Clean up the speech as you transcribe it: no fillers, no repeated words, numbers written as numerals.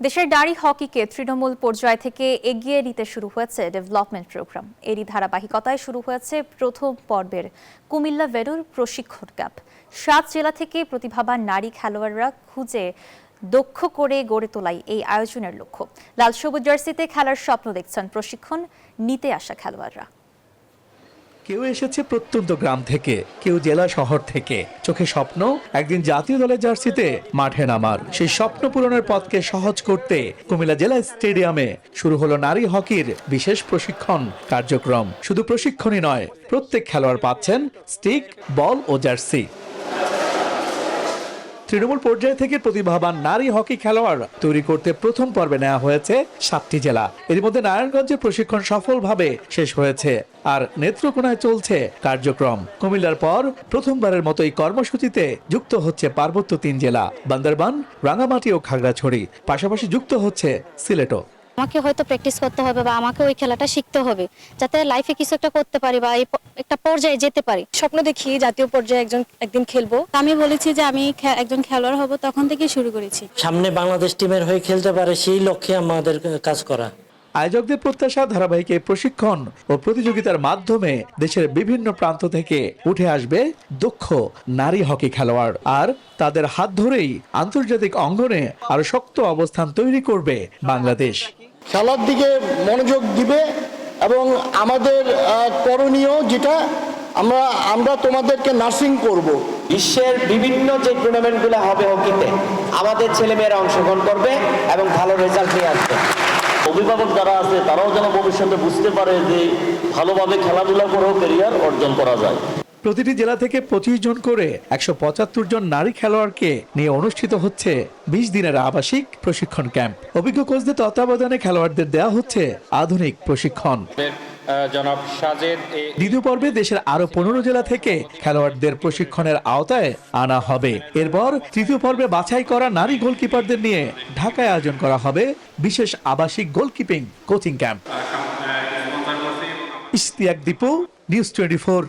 দেশের নারী হকিকে তৃণমূল পর্যায় থেকে এগিয়ে নিতে শুরু হয়েছে ডেভেলপমেন্ট প্রোগ্রাম। এরই ধারাবাহিকতায় শুরু হয়েছে প্রথম পর্বের কুমিল্লা ভেডুর প্রশিক্ষণ ক্যাম্প। 7 জেলা থেকে প্রতিভাবান নারী খেলোয়াড়রা খুঁজে দক্ষ করে গড়ে তোলাই এই আয়োজনের লক্ষ্য। লাল সবুজ জার্সিতে খেলার স্বপ্ন দেখছেন প্রশিক্ষণ নিতে আসা খেলোয়াড়রা। কেউ এসেছে প্রত্যন্ত গ্রাম থেকে, কেউ জেলা শহর থেকে। চোখে স্বপ্ন একদিন জাতীয় দলের জার্সিতে মাঠে নামার। সেই স্বপ্ন পূরণের পথকে সহজ করতে কুমিল্লা জেলা স্টেডিয়ামে শুরু হলো নারী হকির বিশেষ প্রশিক্ষণ কার্যক্রম। শুধু প্রশিক্ষণই নয়, প্রত্যেক খেলোয়াড় পাচ্ছেন স্টিক, বল ও জার্সি। তৃণমূল পর্যায় থেকে প্রতিভাবান নারী হকি খেলোয়াড় তৈরি করতে প্রথম পর্বে নেওয়া হয়েছে 7টি জেলা। এর মধ্যে নারায়ণগঞ্জে প্রশিক্ষণ সফলভাবে শেষ হয়েছে, আর নেত্রকোনায় চলছে কার্যক্রম। কুমিল্লার পর প্রথমবারের মতো এই কর্মসূচিতে যুক্ত হচ্ছে পার্বত্য 3 জেলা বান্দরবান, রাঙ্গামাটি ও খাগড়াছড়ি। পাশাপাশি যুক্ত হচ্ছে সিলেটও। আমাকে হয়তো প্র্যাকটিস করতে হবে বা আমাকে ওই খেলাটা শিখতে হবে, যাতে লাইফে কিছু একটা করতে পারি বা একটা পর্যায়ে যেতে পারি। স্বপ্ন দেখি জাতীয় পর্যায়ে একদিন খেলবো। আমি বলেছি যে আমি একজন খেলোয়াড় হব, তখন থেকে শুরু করেছি। সামনে বাংলাদেশ টিমের হয়ে খেলতে পারে সেই লক্ষ্যে আমাদের কাজ করা। আয়োজকদের প্রত্যাশা, ধারাবাহিক এই প্রশিক্ষণ ও প্রতিযোগিতার মাধ্যমে দেশের বিভিন্ন প্রান্ত থেকে উঠে আসবে দক্ষ নারী হকি খেলোয়াড়, আর তাদের হাত ধরেই আন্তর্জাতিক অঙ্গনে আরো শক্ত অবস্থান তৈরি করবে বাংলাদেশ। খেলার দিকে মনোযোগ দিবে এবং আমাদের করণীয় যেটা আমরা তোমাদেরকে নার্সিং করব। বিশ্বের বিভিন্ন যে টুর্নামেন্টগুলো হবে হকিতে আমাদের ছেলেমেয়েরা অংশগ্রহণ করবে এবং ভালো রেজাল্ট নিয়ে আসবে। অভিভাবক যারা আছে তারাও যেন ভবিষ্যতে বুঝতে পারে যে ভালোভাবে খেলাধুলা করেও ক্যারিয়ার অর্জন করা যায়। প্রতিটি জেলা থেকে 25 জন করে 175 জন নারী খেলোয়াড়কে নিয়ে অনুষ্ঠিত হচ্ছে 20 দিনের আবাসিক প্রশিক্ষণ ক্যাম্প। অভিজ্ঞ কোচদের তত্ত্বাবধানে খেলোয়াড়দের দেওয়া হচ্ছে আধুনিক প্রশিক্ষণ। দ্বিতীয় পর্বে দেশের আরো 15 জেলা থেকে খেলোয়াড়দের প্রশিক্ষণের আওতায় আনা হবে। এরপর তৃতীয় পর্বে বাছাই করা নারী গোলকিপারদের নিয়ে ঢাকায় আয়োজন করা হবে বিশেষ আবাসিক গোলকিপিং coaching camp. Ishtiaque Dipu, news 24।